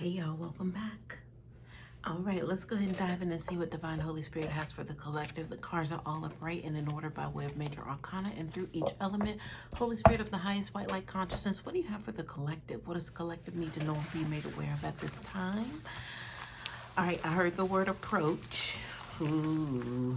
Hey y'all, welcome back. All right, let's go ahead and dive in and see what Divine Holy Spirit has for the collective. The cards are all upright and in order by way of major arcana and through each element. Holy Spirit of the highest white light consciousness, what do you have for the collective? What does the collective need to know and be made aware of at this time? All right, I heard the word approach. Ooh.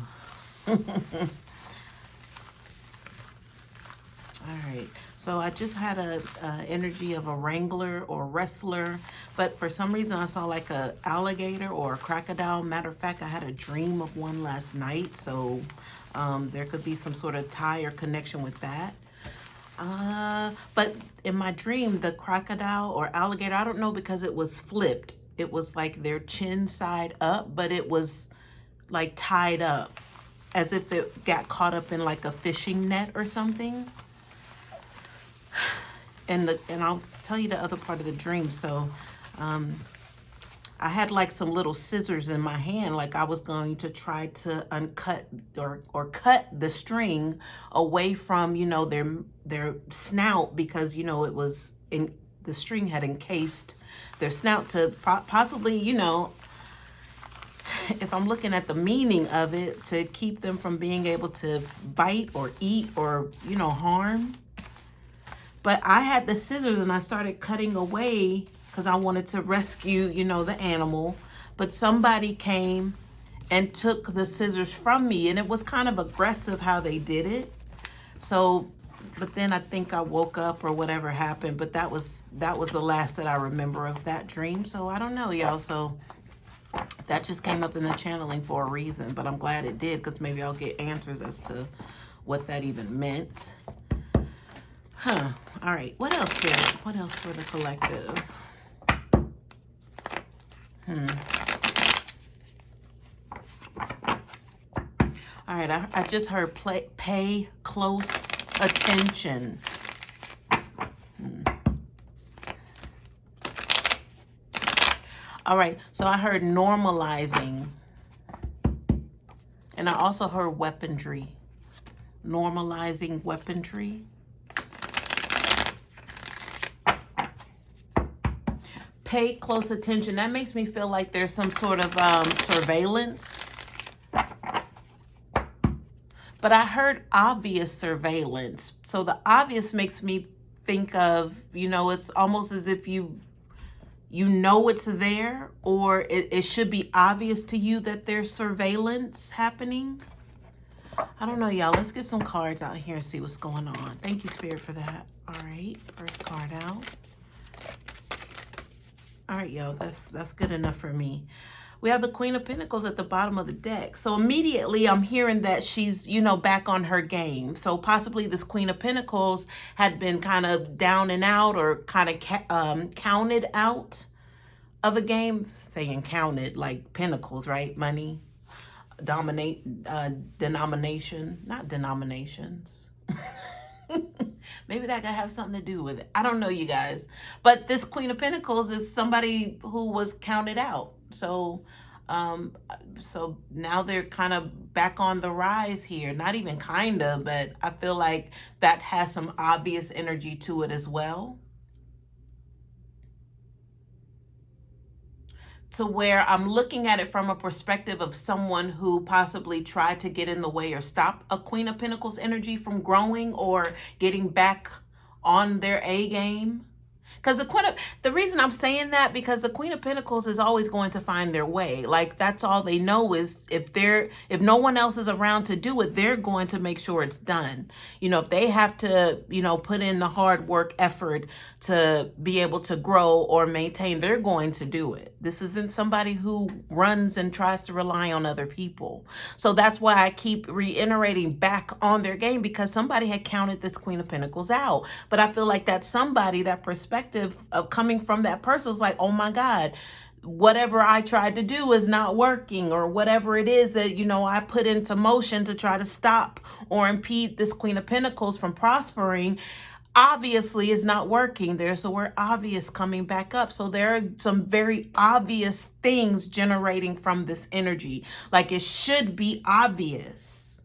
All right, so I just had a energy of a wrangler or wrestler, but for some reason I saw like a alligator or a crocodile. Matter of fact, I had a dream of one last night, so there could be some sort of tie or connection with that. But in my dream, the crocodile or alligator, I don't know because it was flipped. It was like their chin side up, but it was like tied up as if it got caught up in like a fishing net or something. And I'll tell you the other part of the dream. So I had like some little scissors in my hand, like I was going to try to uncut or cut the string away from, you know, their snout, because, you know, it was in the string had encased their snout to possibly, you know, if I'm looking at the meaning of it, to keep them from being able to bite or eat or, you know, harm. But I had the scissors and I started cutting away because I wanted to rescue, you know, the animal. But somebody came and took the scissors from me, and it was kind of aggressive how they did it. So, but then I think I woke up or whatever happened, but that was the last that I remember of that dream. So I don't know, y'all. So that just came up in the channeling for a reason, but I'm glad it did, because maybe I'll get answers as to what that even meant. Huh. All right. What else, Spirit? What else for the collective? All right. I just heard pay close attention. All right. So I heard normalizing. And I also heard weaponry. Normalizing weaponry. Pay close attention. That makes me feel like there's some sort of surveillance. But I heard obvious surveillance. So the obvious makes me think of, you know, it's almost as if you know it's there, or it should be obvious to you that there's surveillance happening. I don't know, y'all. Let's get some cards out here and see what's going on. Thank you, Spirit, for that. All right, first card out. All right, y'all, that's good enough for me. We have the Queen of Pentacles at the bottom of the deck. So immediately I'm hearing that she's, you know, back on her game. So possibly this Queen of Pentacles had been kind of down and out, or kind of counted out of a game. Saying counted like pentacles, right? Money, denomination, not denominations. Maybe that could have something to do with it. I don't know, you guys. But this Queen of Pentacles is somebody who was counted out. So so now they're kind of back on the rise here. Not even kind of, but I feel like that has some obvious energy to it as well. To where I'm looking at it from a perspective of someone who possibly tried to get in the way or stop a Queen of Pentacles energy from growing or getting back on their A game. Because the reason I'm saying that, because the Queen of Pentacles is always going to find their way. Like, that's all they know is if no one else is around to do it, they're going to make sure it's done. You know, if they have to, you know, put in the hard work effort to be able to grow or maintain, they're going to do it. This isn't somebody who runs and tries to rely on other people. So that's why I keep reiterating back on their game, because somebody had counted this Queen of Pentacles out. But I feel like that somebody, that perspective of coming from that person was like, oh my God, whatever I tried to do is not working, or whatever it is that, you know, I put into motion to try to stop or impede this Queen of Pentacles from prospering, obviously is not working. There's the word obvious coming back up. So there are some very obvious things generating from this energy. Like, it should be obvious.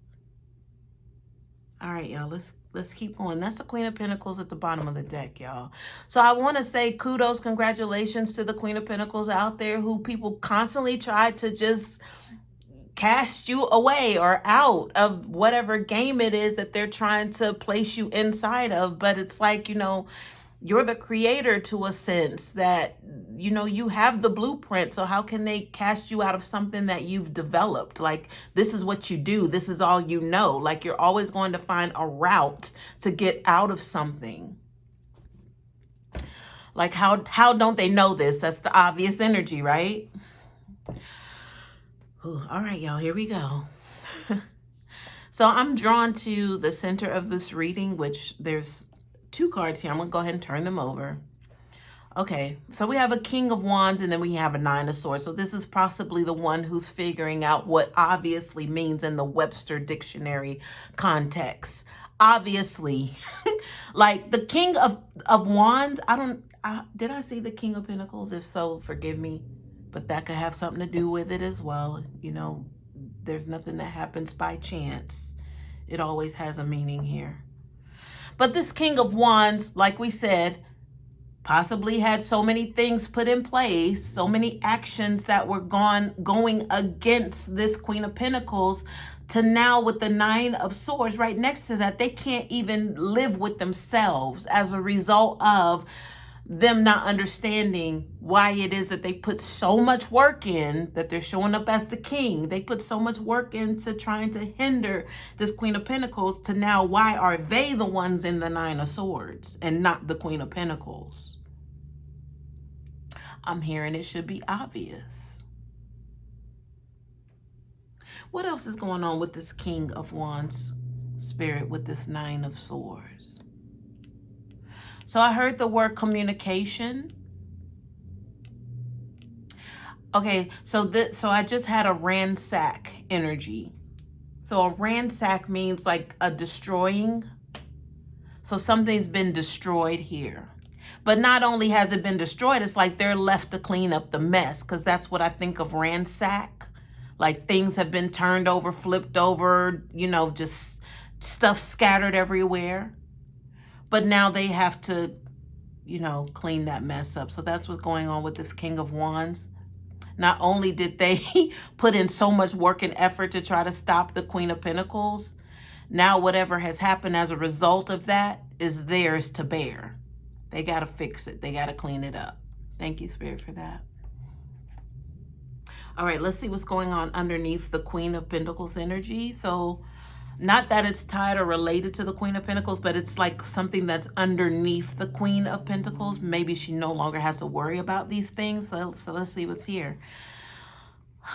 All right, y'all, let's Let's keep going. That's the Queen of Pentacles at the bottom of the deck, y'all. So I want to say kudos, congratulations to the Queen of Pentacles out there who people constantly try to just cast you away or out of whatever game it is that they're trying to place you inside of. But it's like, you know, you're the creator to a sense that, you know, you have the blueprint. So how can they cast you out of something that you've developed? Like, this is what you do. This is all you know. Like, you're always going to find a route to get out of something. Like, how don't they know this? That's the obvious energy, right? Ooh, all right, y'all, here we go. So I'm drawn to the center of this reading, which there's 2 cards here. I'm going to go ahead and turn them over. Okay, so we have a King of Wands and then we have a 9 of Swords. So this is possibly the one who's figuring out what obviously means in the Webster Dictionary context. Obviously, like the King of Wands, did I see the King of Pentacles? If so, forgive me, but that could have something to do with it as well. You know, there's nothing that happens by chance. It always has a meaning here. But this King of Wands, like we said, possibly had so many things put in place, so many actions that were going against this Queen of Pentacles, to now with the 9 of Swords right next to that, they can't even live with themselves as a result of them not understanding why it is that they put so much work in, that they're showing up as the king. They put so much work into trying to hinder this Queen of Pentacles, to now why are they the ones in the 9 of Swords and not the Queen of Pentacles? I'm hearing it should be obvious. What else is going on with this King of Wands spirit with this 9 of Swords? So I heard the word communication. Okay, so I just had a ransack energy. So a ransack means like a destroying. So something's been destroyed here. But not only has it been destroyed, it's like they're left to clean up the mess, because that's what I think of ransack. Like things have been turned over, flipped over, you know, just stuff scattered everywhere. But now they have to, you know, clean that mess up. So that's what's going on with this King of Wands. Not only did they put in so much work and effort to try to stop the Queen of Pentacles, now whatever has happened as a result of that is theirs to bear. They got to fix it. They got to clean it up. Thank you, Spirit, for that. All right, let's see what's going on underneath the Queen of Pentacles energy. So not that it's tied or related to the Queen of Pentacles, but it's like something that's underneath the Queen of Pentacles. Maybe she no longer has to worry about these things. So let's see what's here.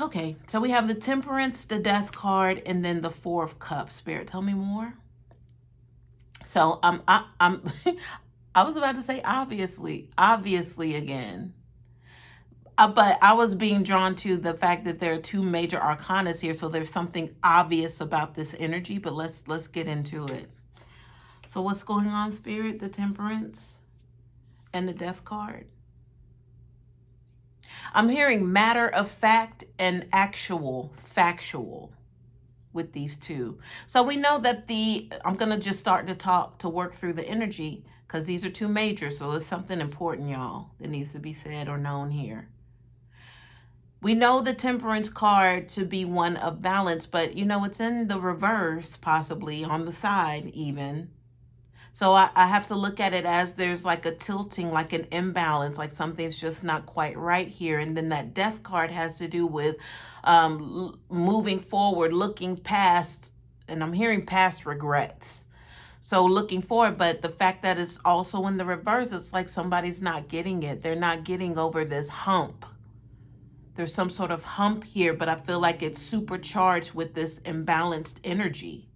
Okay, so we have the Temperance, the Death card, and then the 4 of Cups. Spirit, tell me more. So I was about to say obviously again. But I was being drawn to the fact that there are 2 major arcanas here, so there's something obvious about this energy, but let's get into it. So what's going on, Spirit? The Temperance and the Death card. I'm hearing matter of fact and actual, factual with these 2. So we know that I'm going to just start to work through the energy, because these are 2 majors, so it's something important, y'all, that needs to be said or known here. We know the Temperance card to be one of balance, but you know, it's in the reverse, possibly on the side even. So I have to look at it as there's like a tilting, like an imbalance, like something's just not quite right here. And then that Death card has to do with moving forward, looking past, and I'm hearing past regrets. So looking forward, but the fact that it's also in the reverse, it's like somebody's not getting it. They're not getting over this hump. There's some sort of hump here, but I feel like it's supercharged with this imbalanced energy.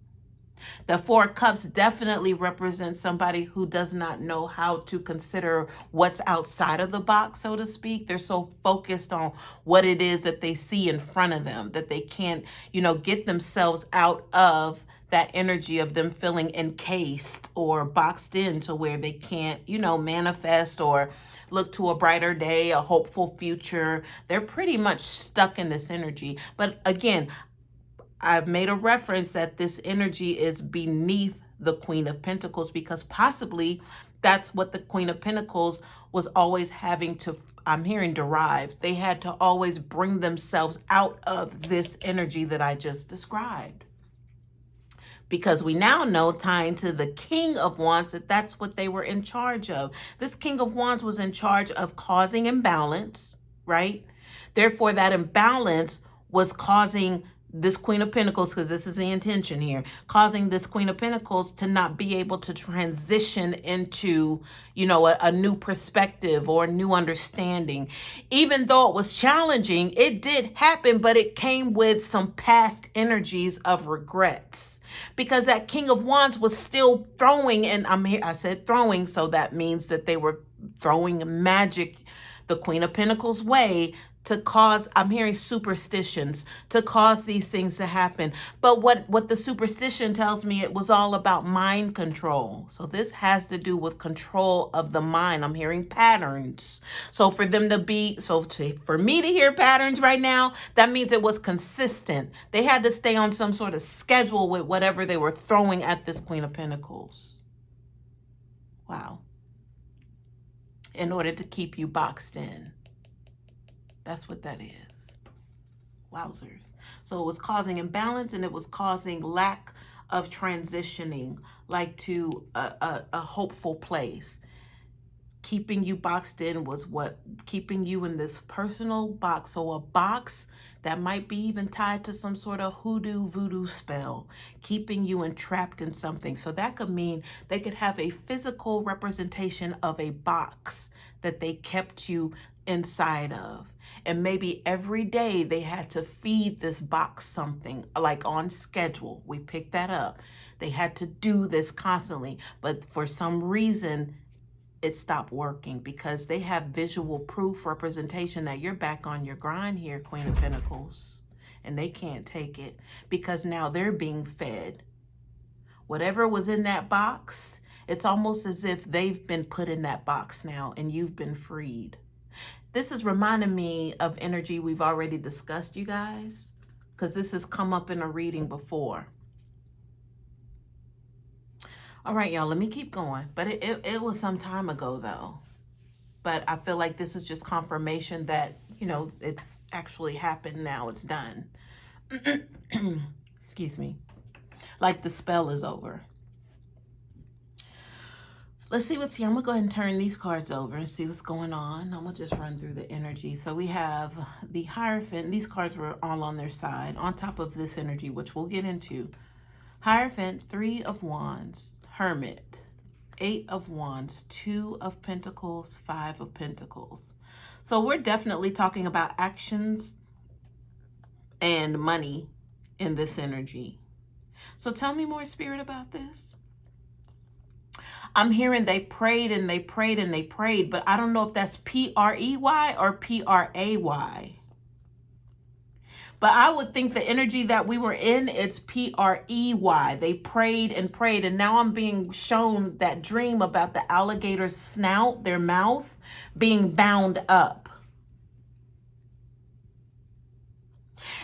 The 4 of Cups definitely represents somebody who does not know how to consider what's outside of the box, so to speak. They're so focused on what it is that they see in front of them that they can't, you know, get themselves out of that energy of them feeling encased or boxed in to where they can't, you know, manifest or look to a brighter day, a hopeful future. They're pretty much stuck in this energy. But again, I've made a reference that this energy is beneath the Queen of Pentacles, because possibly that's what the Queen of Pentacles was always having to, I'm hearing, derive. They had to always bring themselves out of this energy that I just described. Because we now know, tying to the King of Wands, that that's what they were in charge of. This King of Wands was in charge of causing imbalance, right? Therefore, that imbalance was causing this Queen of Pentacles, because this is the intention here, causing this Queen of Pentacles to not be able to transition into, you know, a new perspective or a new understanding. Even though it was challenging, it did happen, but it came with some past energies of regrets. Because that King of Wands was still throwing, and I said throwing, so that means that they were throwing magic the Queen of Pentacles way to cause, I'm hearing, superstitions, to cause these things to happen. But what the superstition tells me, it was all about mind control. So this has to do with control of the mind. I'm hearing patterns. So for them to be, for me to hear patterns right now, that means it was consistent. They had to stay on some sort of schedule with whatever they were throwing at this Queen of Pentacles. Wow. In order to keep you boxed in. That's what that is. Wowzers. So it was causing imbalance, and it was causing lack of transitioning, like to a hopeful place. Keeping you boxed in was what, keeping you in this personal box. So a box that might be even tied to some sort of hoodoo voodoo spell, keeping you entrapped in something. So that could mean they could have a physical representation of a box that they kept you inside of. And maybe every day they had to feed this box something, like on schedule. We picked that up. They had to do this constantly, but for some reason it stopped working, because they have visual proof representation that you're back on your grind here, Queen of Pentacles. And they can't take it, because now they're being fed. Whatever was in that box, it's almost as if they've been put in that box now and you've been freed. This is reminding me of energy we've already discussed, you guys, because this has come up in a reading before. All right, y'all, let me keep going. But it was some time ago, though. But I feel like this is just confirmation that, you know, it's actually happened now. It's done. Excuse me. Like the spell is over. Let's see what's here. I'm going to go ahead and turn these cards over and see what's going on. I'm going to just run through the energy. So we have the Hierophant. These cards were all on their side, on top of this energy, which we'll get into. Hierophant, 3 of Wands. Hermit, 8 of Wands. 2 of Pentacles, 5 of Pentacles. So we're definitely talking about actions and money in this energy. So tell me more, Spirit, about this. I'm hearing they prayed and they prayed and they prayed, but I don't know if that's P-R-E-Y or P-R-A-Y. But I would think the energy that we were in, it's P-R-E-Y. They prayed and prayed, and now I'm being shown that dream about the alligator's snout, their mouth, being bound up.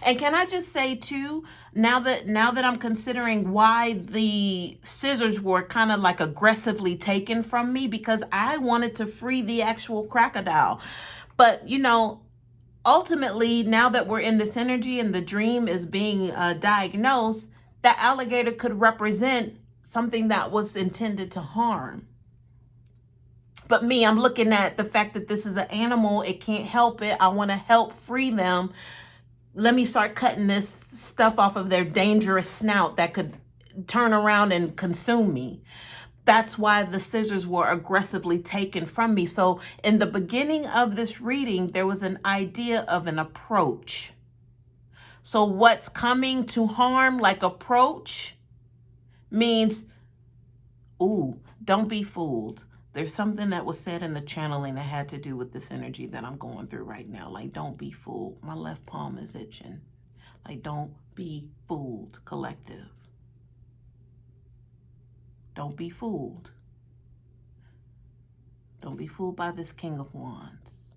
And can I just say too, now that I'm considering why the scissors were kind of like aggressively taken from me, because I wanted to free the actual crocodile. But, you know, ultimately, now that we're in this energy and the dream is being diagnosed, that alligator could represent something that was intended to harm. But me, I'm looking at the fact that this is an animal. It can't help it. I want to help free them. Let me start cutting this stuff off of their dangerous snout that could turn around and consume me. That's why the scissors were aggressively taken from me. So in the beginning of this reading, there was an idea of an approach. So what's coming to harm, like approach, means, ooh, don't be fooled. There's something that was said in the channeling that had to do with this energy that I'm going through right now. Like, don't be fooled. My left palm is itching. Like, don't be fooled, collective. Don't be fooled. Don't be fooled by this King of Wands.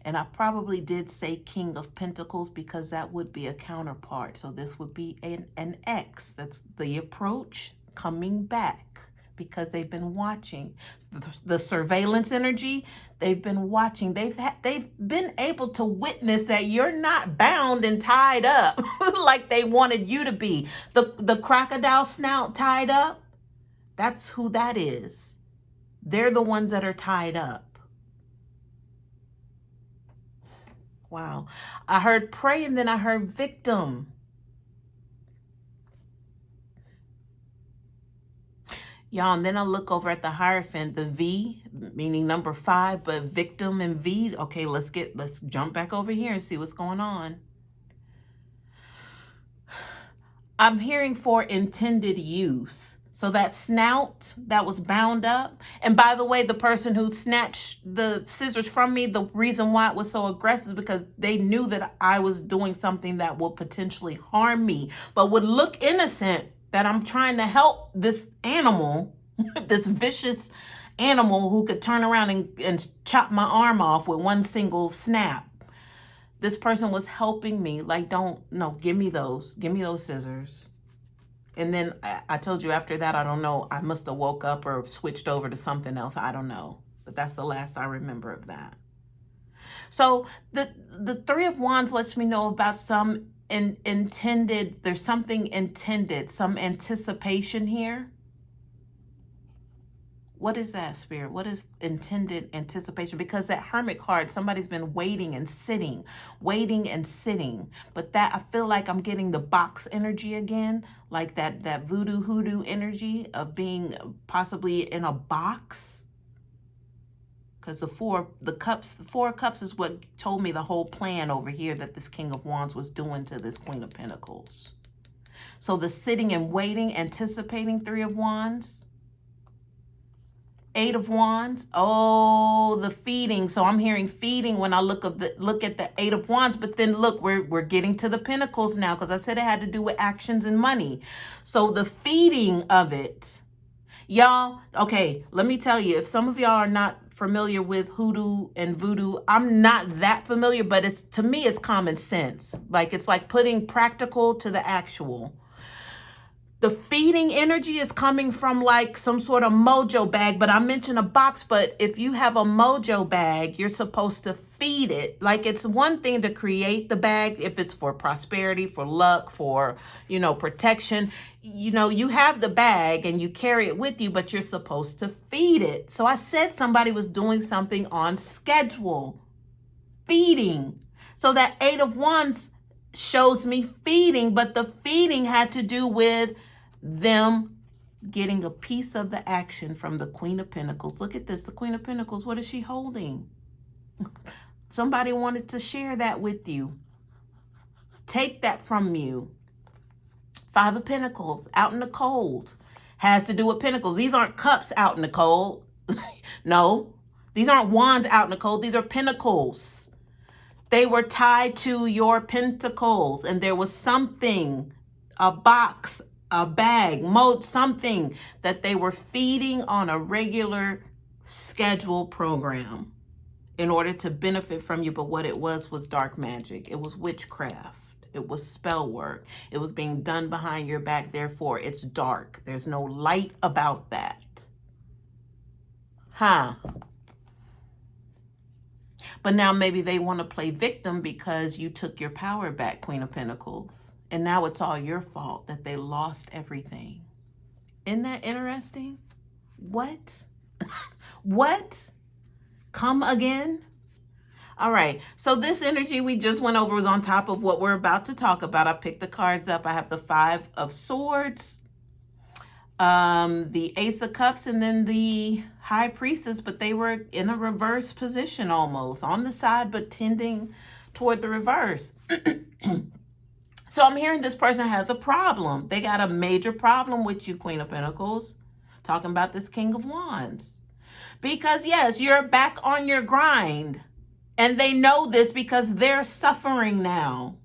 And I probably did say King of Pentacles because that would be a counterpart. So this would be an X. That's the approach coming back because they've been watching. The surveillance energy, they've been watching. They've been able to witness that you're not bound and tied up like they wanted you to be. The crocodile snout tied up, that's who that is. They're the ones that are tied up. Wow. I heard prey and then I heard victim. Y'all, and then I look over at the Hierophant, the V, meaning number 5, but victim and V. Okay, let's jump back over here and see what's going on. I'm hearing for intended use. So that snout that was bound up, and by the way, the person who snatched the scissors from me, the reason why it was so aggressive is because they knew that I was doing something that would potentially harm me, but would look innocent, that I'm trying to help this animal, this vicious animal who could turn around and chop my arm off with one single snap. This person was helping me, like, give me those scissors. And then I told you after that, I don't know, I must have woke up or switched over to something else. I don't know. But that's the last I remember of that. So the Three of Wands lets me know about some intended, there's something intended, some anticipation here. What is that, Spirit? What is intended anticipation? Because that Hermit card, somebody's been waiting and sitting. But that, I feel like I'm getting the box energy again, like that voodoo hoodoo energy of being possibly in a box. Because the Four of Cups is what told me the whole plan over here that this King of Wands was doing to this Queen of Pentacles. So the sitting and waiting, anticipating Three of Wands. Eight of Wands. Oh, the feeding. So I'm hearing feeding when I look at the Eight of Wands. But then look, we're getting to the Pentacles now, because I said it had to do with actions and money. So the feeding of it, y'all. Okay, let me tell you, if some of y'all are not familiar with hoodoo and voodoo, I'm not that familiar, but to me it's common sense. Like, it's like putting practical to the actual. The feeding energy is coming from like some sort of mojo bag, but I mentioned a box, but if you have a mojo bag, you're supposed to feed it. Like, it's one thing to create the bag if it's for prosperity, for luck, for, protection. You have the bag and you carry it with you, but you're supposed to feed it. So I said somebody was doing something on schedule, feeding. So that Eight of Wands shows me feeding, but the feeding had to do with them getting a piece of the action from the Queen of Pentacles. Look at this, the Queen of Pentacles. What is she holding? Somebody wanted to share that with you. Take that from you. Five of Pentacles, out in the cold. Has to do with pentacles. These aren't cups out in the cold. No, these aren't wands out in the cold. These are pentacles. They were tied to your pentacles, and there was something, a box, a bag, something that they were feeding on a regular scheduled program in order to benefit from you. But what it was dark magic. It was witchcraft. It was spell work. It was being done behind your back. Therefore, it's dark. There's no light about that. But now maybe they want to play victim because you took your power back, Queen of Pentacles. And now it's all your fault that they lost everything. Isn't that interesting? What? What? Come again? All right. So this energy we just went over was on top of what we're about to talk about. I picked the cards up. I have the Five of Swords, the Ace of Cups, and then the High Priestess, but they were in a reverse position almost, on the side, but tending toward the reverse. So I'm hearing this person has a problem. They got a major problem with you, Queen of Pentacles. Talking about this King of Wands. Because yes, you're back on your grind. And they know this because they're suffering now.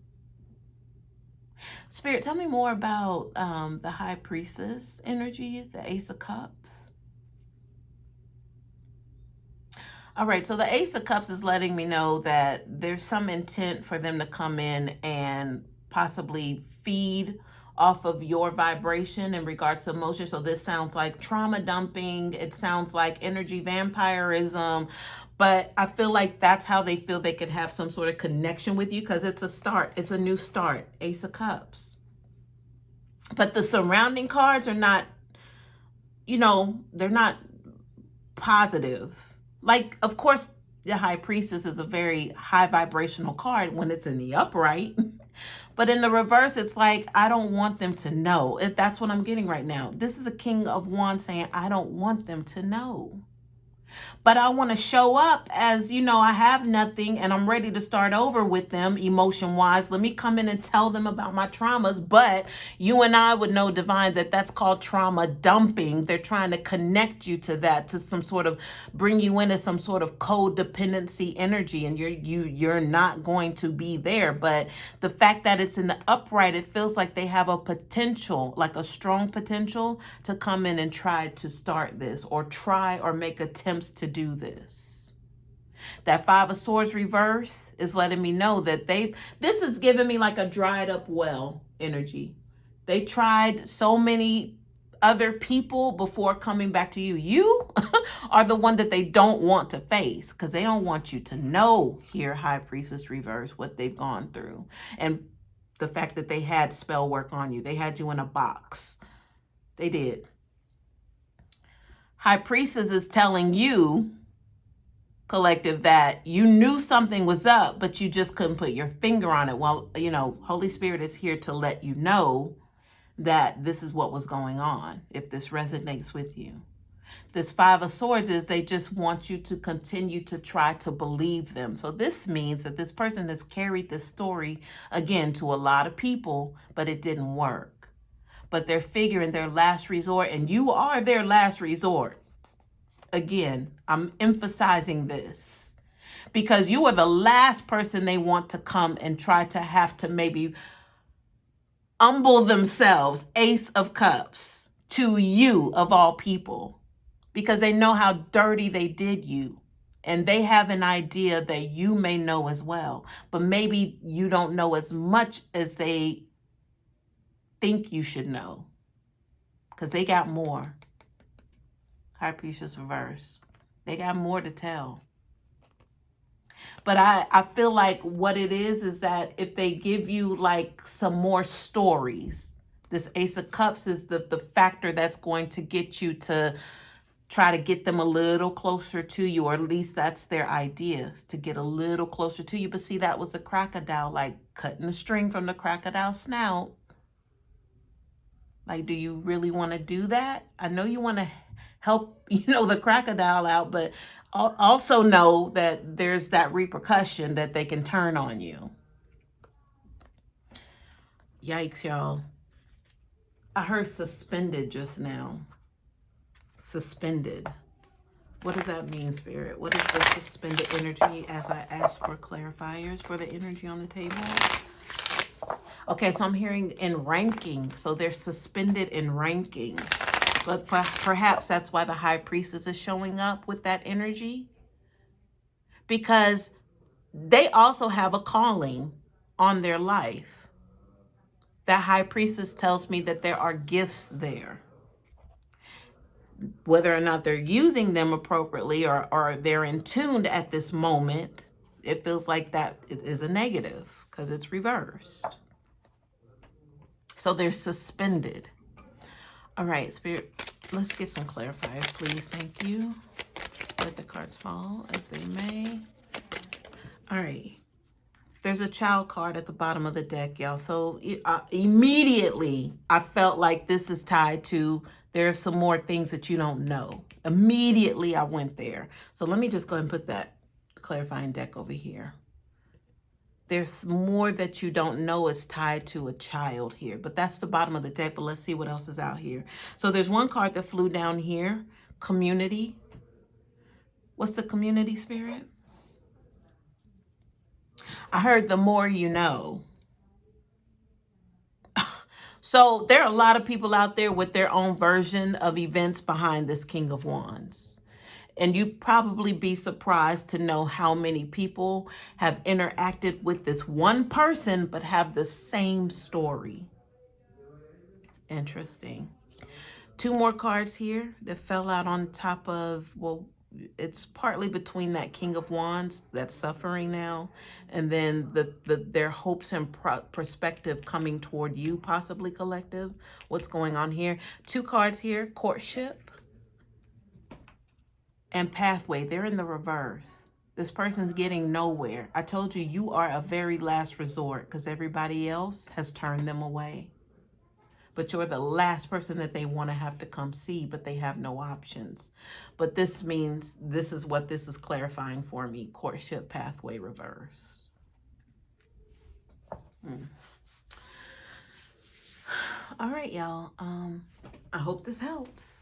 Spirit, tell me more about the High Priestess energy, the Ace of Cups. All right, so the Ace of Cups is letting me know that there's some intent for them to come in and possibly feed off of your vibration in regards to emotion. So this sounds like trauma dumping. It sounds like energy vampirism. But I feel like that's how they feel they could have some sort of connection with you, because it's a start. It's a new start. Ace of Cups. But the surrounding cards are not, they're not positive. Like, of course, the High Priestess is a very high vibrational card when it's in the upright. But in the reverse, it's like, I don't want them to know. That's what I'm getting right now. This is the King of Wands saying, I don't want them to know. But I want to show up as, I have nothing and I'm ready to start over with them emotion wise. Let me come in and tell them about my traumas. But you and I would know, Divine, that that's called trauma dumping. They're trying to connect you to that, to some sort of bring you into some sort of codependency energy, and you're not going to be there. But the fact that it's in the upright, it feels like they have a potential, like a strong potential to come in and try to start this, or try or make attempts to do this. That Five of Swords reverse is letting me know that this is giving me like a dried up well energy. They tried so many other people before coming back to you. You are the one that they don't want to face, because they don't want you to know here, High Priestess reverse, what they've gone through. And the fact that they had spell work on you. They had you in a box. They did. High Priestess is telling you, collective, that you knew something was up, but you just couldn't put your finger on it. Well, Holy Spirit is here to let you know that this is what was going on, if this resonates with you. This Five of Swords is they just want you to continue to try to believe them. So this means that this person has carried this story, again, to a lot of people, but it didn't work. But they're figuring their last resort, and you are their last resort. Again, I'm emphasizing this because you are the last person they want to come and try to have to maybe humble themselves, Ace of Cups, to you of all people, because they know how dirty they did you. And they have an idea that you may know as well, but maybe you don't know as much as they think you should know, because they got more. High Priestess reverse. They got more to tell. But I feel like what it is that if they give you like some more stories, this Ace of Cups is the factor that's going to get you to try to get them a little closer to you, or at least that's their idea, is to get a little closer to you. But see, that was a crocodile, like cutting the string from the crocodile's snout. Like, do you really want to do that? I know you want to help, the crocodile out, but also know that there's that repercussion that they can turn on you. Yikes, y'all. I heard suspended just now. Suspended. What does that mean, Spirit? What is the suspended energy, as I asked for clarifiers for the energy on the table? Okay, so I'm hearing in ranking. So they're suspended in ranking. But perhaps that's why the High Priestess is showing up with that energy. Because they also have a calling on their life. That High Priestess tells me that there are gifts there. Whether or not they're using them appropriately or they're in tune at this moment, it feels like that is a negative because it's reversed. So they're suspended. All right, Spirit, let's get some clarifiers, please. Thank you. Let the cards fall as they may. All right. There's a child card at the bottom of the deck, y'all. So immediately I felt like this is tied to there's some more things that you don't know. Immediately I went there. So let me just go ahead and put that clarifying deck over here. There's more that you don't know is tied to a child here, but that's the bottom of the deck. But let's see what else is out here. So there's one card that flew down here, community. What's the community, Spirit? I heard the more you know. So there are a lot of people out there with their own version of events behind this King of Wands. And you'd probably be surprised to know how many people have interacted with this one person but have the same story. Interesting. Two more cards here that fell out on top of, well, it's partly between that King of Wands that's suffering now, and then their hopes and perspective coming toward you, possibly collective. What's going on here? Two cards here, courtship and pathway. They're in the reverse. This person's getting nowhere. I told you, you are a very last resort because everybody else has turned them away. But you're the last person that they want to have to come see, but they have no options. But this means, this is what this is clarifying for me. Courtship pathway reverse. All right, y'all. I hope this helps.